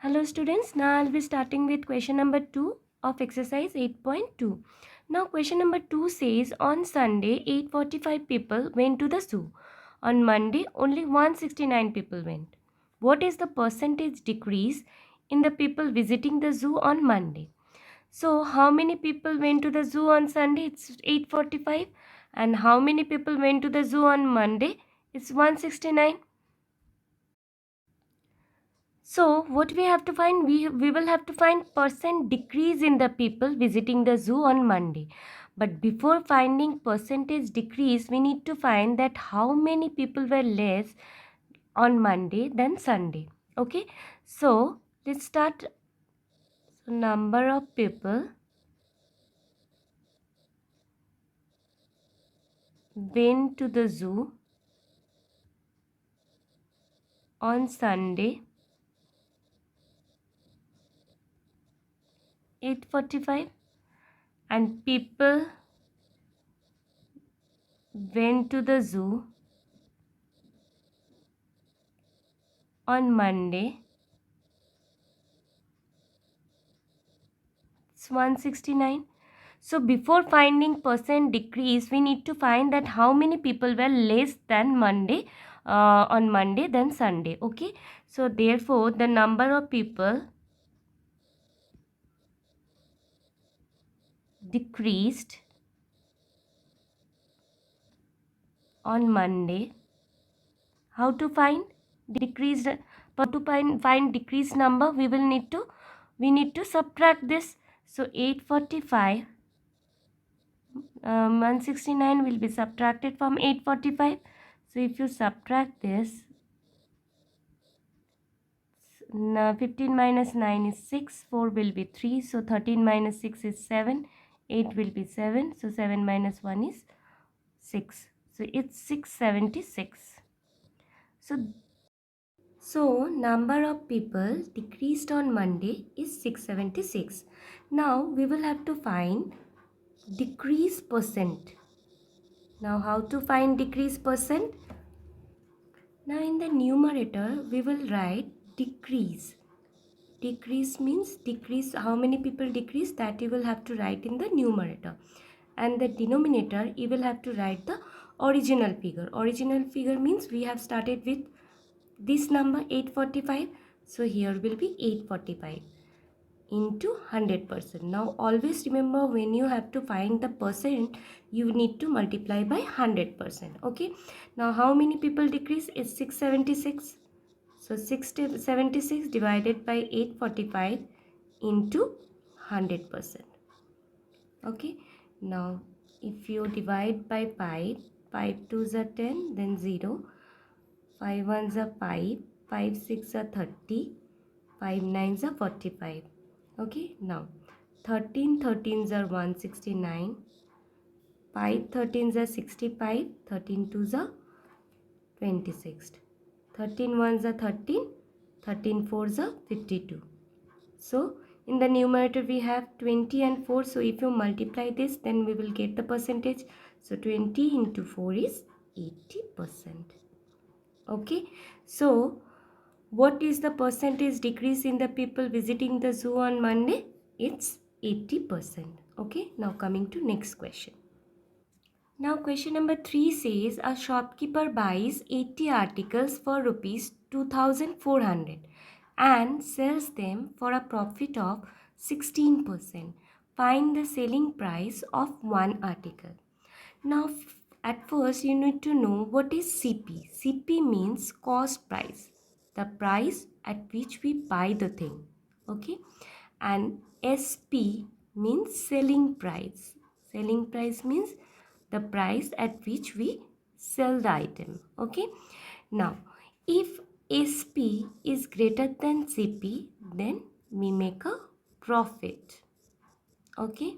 Hello students, now I'll be starting with question number 2 of exercise 8.2. Now question number 2 says on Sunday 845 people went to the zoo. On Monday only 169 people went. What is the percentage decrease in the people visiting the zoo on Monday? So how many people went to the zoo on Sunday? It's 845. And how many people went to the zoo on Monday? It's 169. So what we have to find, we will have to find percent decrease in the people visiting the zoo on Monday. But before finding percentage decrease, we need to find that how many people were less on Monday than Sunday. Okay, so let's start. So number of people went to the zoo on Sunday 8:45, and people went to the zoo on Monday, it's 169. So before finding percent decrease, we need to find that how many people were less than Monday on Monday than Sunday. Okay. So therefore, the number of people decreased on Monday. How to find decreased? But to find decreased number, we need to subtract this. So 845. 169 will be subtracted from 845. So if you subtract this, 15 minus 9 is 6, 4 will be 3, so 13 minus 6 is 7, 8 will be 7, so 7 minus 1 is 6. So it's 676. So number of people decreased on Monday is 676. Now we will have to find decrease percent. Now how to find decrease percent? Now in the numerator we will write decrease. Decrease means decrease how many people decrease, that you will have to write in the numerator. And the denominator you will have to write the original figure. Original figure means we have started with this number 845. So here will be 845 into 100%. Now always remember, when you have to find the percent, you need to multiply by 100%. Okay. Now how many people decrease is 676. So 676 divided by 845 into 100%. Okay. Now if you divide by 5, 5 2s are 10, then 0, 5 1s are 5, 5 6 are 30, 5 9s are 45. Okay. Now 13 13s are 169, 5 13s are 65, 13 2s are 26, 13 1s are 13, 13 4s are 52. So in the numerator we have 20 and 4. So if you multiply this, then we will get the percentage. So 20 into 4 is 80%. Okay. So what is the percentage decrease in the people visiting the zoo on Monday? It's 80%. Okay. Now coming to next question. Now question number 3 says a shopkeeper buys 80 articles for rupees 2400 and sells them for a profit of 16%. Find the selling price of one article. Now at first you need to know what is CP. CP means cost price, the price at which we buy the thing. Okay. And SP means selling price. Selling price means the price at which we sell the item. Okay. Now if SP is greater than CP, then we make a profit. Okay.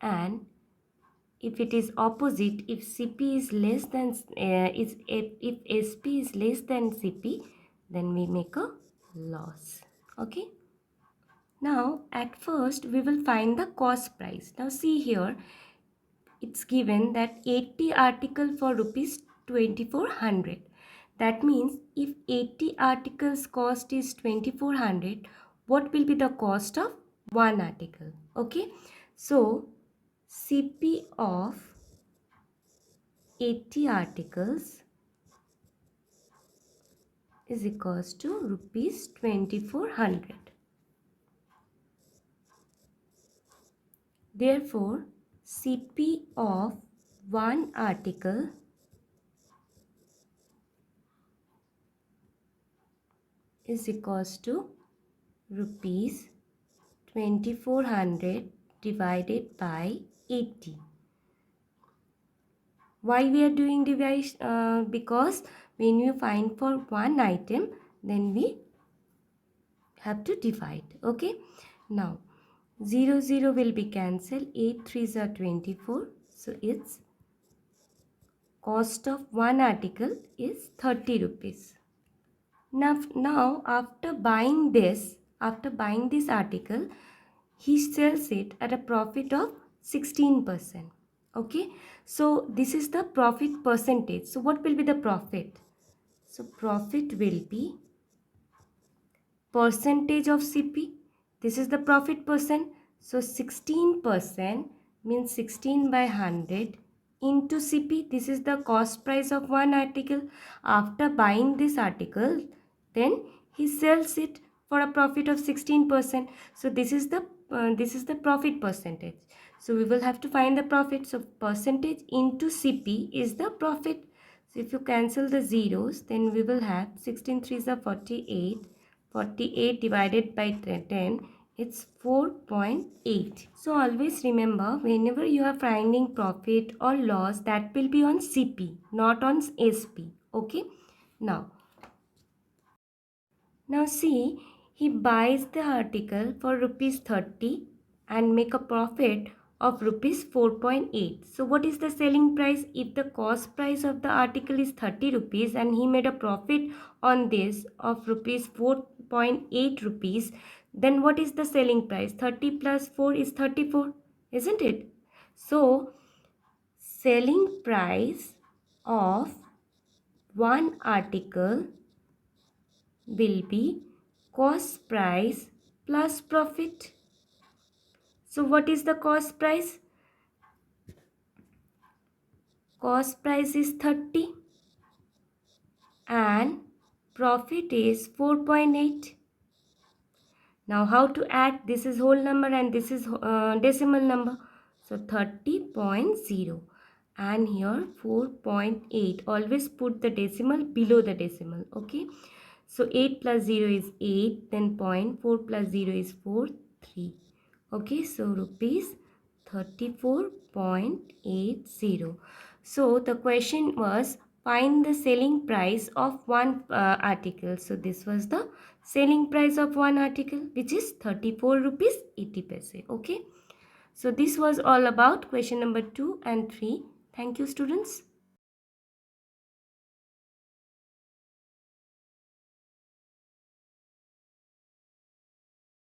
And if it is opposite, if CP is less than if SP is less than CP, then we make a loss. Okay. Now at first we will find the cost price. Now see here, it's given that 80 article for rupees 2400. That means if 80 articles cost is 2400, what will be the cost of one article? Okay, so CP of 80 articles is equals to rupees 2400. Therefore, CP of one article is equals to rupees 2400 divided by 80. Why we are doing division? Because when you find for one item, then we have to divide. Okay, now 0 0 will be cancelled. 8 3s are 24, so its cost of one article is 30 rupees. Now after buying this article, he sells it at a profit of 16%. Okay, so this is the profit percentage. So what will be the profit? So profit will be percentage of CP. This is the profit percent. So 16% means 16 by 100 into CP. This is the cost price of one article. After buying this article, then he sells it for a profit of 16%. So this is the profit percentage. So we will have to find the profit. So percentage into CP is the profit. So if you cancel the zeros, then we will have 16 3s are 48. 48 divided by 10, it's 4.8. So always remember, whenever you are finding profit or loss, that will be on CP, not on SP. Okay, now see, he buys the article for rupees 30 and make a profit of rupees 4.8. So what is the selling price? If the cost price of the article is 30 rupees and he made a profit on this of rupees 4.8 rupees, then what is the selling price? 30 plus 4 is 34, isn't it? So selling price of one article will be cost price plus profit. So what is the cost price? Cost price is 30 and profit is 4.8. Now how to add? This is whole number and this is decimal number. So 30.0 and here 4.8. Always put the decimal below the decimal. Okay. So 8 plus 0 is 8. Then 0.4 plus 0 is 4. 3. Okay. So rupees 34.80. So the question was find the selling price of one article. So this was the selling price of one article, which is 34 rupees 80 paise. Okay, so this was all about question number 2 and 3. Thank you, students.